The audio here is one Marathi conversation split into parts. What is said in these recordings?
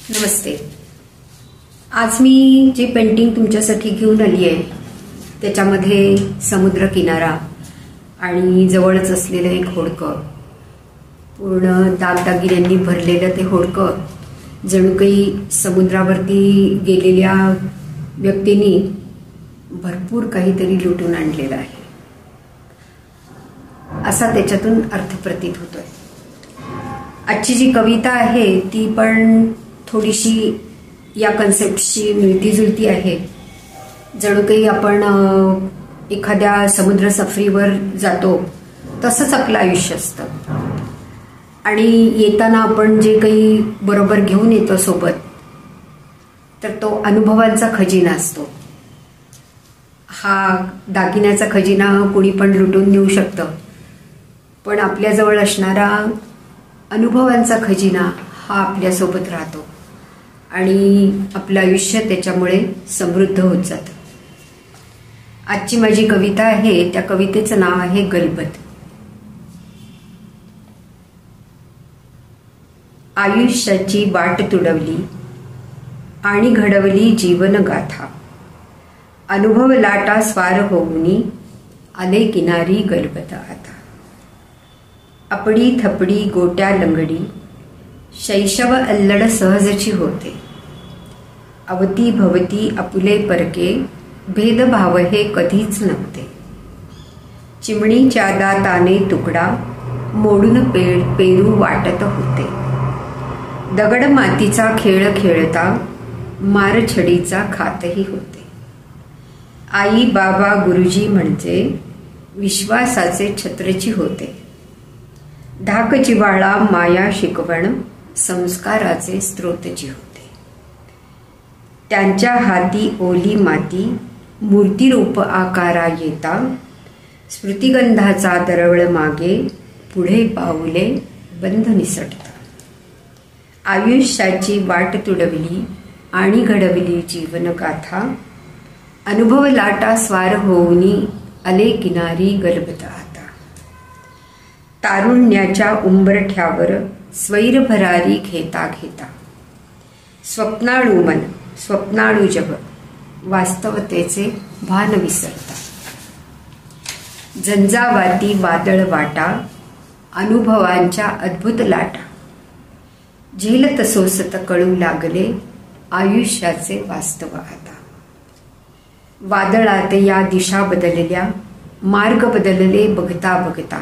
नमस्ते. आज मी जी पेंटिंग तुमच्यासाठी घेऊन आली आहे त्याच्यामध्ये समुद्र किनारा आणि जवळच असलेलं एक होडकं, पूर्ण दागदागिन्यांनी भरलेलं ते होडकं जणू काही समुद्रावरती गेलेल्या व्यक्तींनी भरपूर काहीतरी लुटून आणलेलं आहे असा त्याच्यातून अर्थ प्रतीत होतोय. आजची जी कविता आहे ती पण थोडीशी या कन्सेप्टशी मिळती जुळती आहे. जणू काही आपण एखाद्या समुद्र सफरीवर जातो तसंच आपलं आयुष्य असतं आणि येताना आपण जे काही बरोबर घेऊन येतो सोबत तर तो अनुभवांचा खजिना असतो. हा दागिन्याचा खजिना कोणी पण लुटून नेऊ शकतं, पण आपल्याजवळ असणारा अनुभवांचा खजिना हा आपल्यासोबत राहतो आणि आपलं आयुष्य त्याच्यामुळे समृद्ध होत जातं. आजची माझी कविता आहे, त्या कवितेचं नाव आहे गलबत. आयुष्याची वाट तुडवली आणि घडवली जीवनगाथा, अनुभव लाटा स्वार होऊनी आले किनारी गलबत आता. अपडी थपडी गोट्या लंगडी शैशव अल्लड सहजची होते, अवती भवती आपुले परके भेदभाव हे कधीच नव्हते. चिमणीच्या दाताने तुकडा मोडून पेरू वाटत होते, दगड मातीचा खेळ खेळता मारछडीचा खातही होते. आई बाबा गुरुजी म्हणजे विश्वासाचे छत्रची होते, धाक जिव्हाळा माया शिकवण संस्काराचे स्रोतची होते. त्यांच्या हाती ओली माती मूर्तिरूप आकारा येता, स्मृतिगंधाचा दरवळ मागे पुढे पाऊले बंध निसटता. आयुष्याची वाट तुडवली आणि घडवली जीवनगाथा, अनुभव लाटा स्वार होऊनी आले किनारी गलबत आता. तारुण्याच्या उंबरठ्यावर स्वैर भरारी घेता घेता, स्वप्नाळू मन स्वप्नाळू जग वास्तवतेचे भान विसरता. झंझावाती वादळ वाटा अनुभवांच्या अद्भुत लाटा, झेलत सोसत कळू लागले आयुष्याचे वास्तव आता. वादळात या दिशा बदलल्या मार्ग बदलले बघता बघता,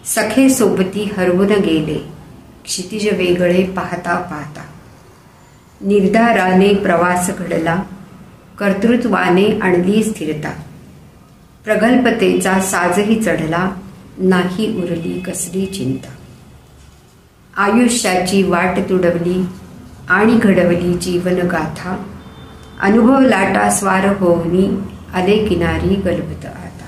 सखे सोबती हरवून गेले क्षितिज वेगळे पाहता पाहता. निर्धाराने प्रवास घडला कर्तृत्वाने आणली स्थिरता, प्रगल्भतेचा साजही चढला नाही उरली कसली चिंता. आयुष्याची वाट तुडवली आणि घडवली जीवनगाथा, अनुभव लाटा स्वार होऊनी आले किनारी गलबत आता.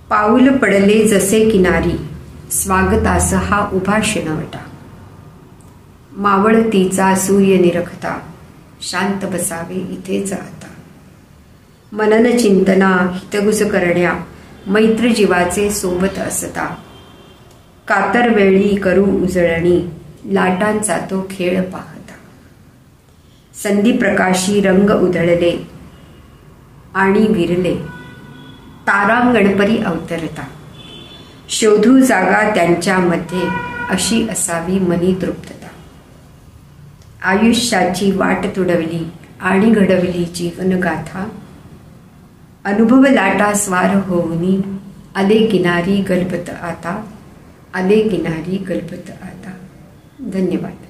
पाऊल पडले जसे किनारी स्वागतास हा उभा शिणवटा, मावळतीचा सूर्य निरखता शांत बसावे इथेच आता. मनन चिंतना हितगुज करण्या मैत्र जीवाचे सोबत असता, कातर वेळी करू उजळणी लाटांचा तो खेळ पाहता. संधी प्रकाशी रंग उधळले आणि विरले तारांगणपरी अवतरता, शोधू जागा त्यांच्यामध्ये अशी असावी मनी तृप्तता. आयुष्याची वाट तुडवली आणि घडवली जीवनगाथा, अनुभव लाटा स्वार होऊनी आले किनारी गलबत आता, आले किनारी गलबत आता. धन्यवाद.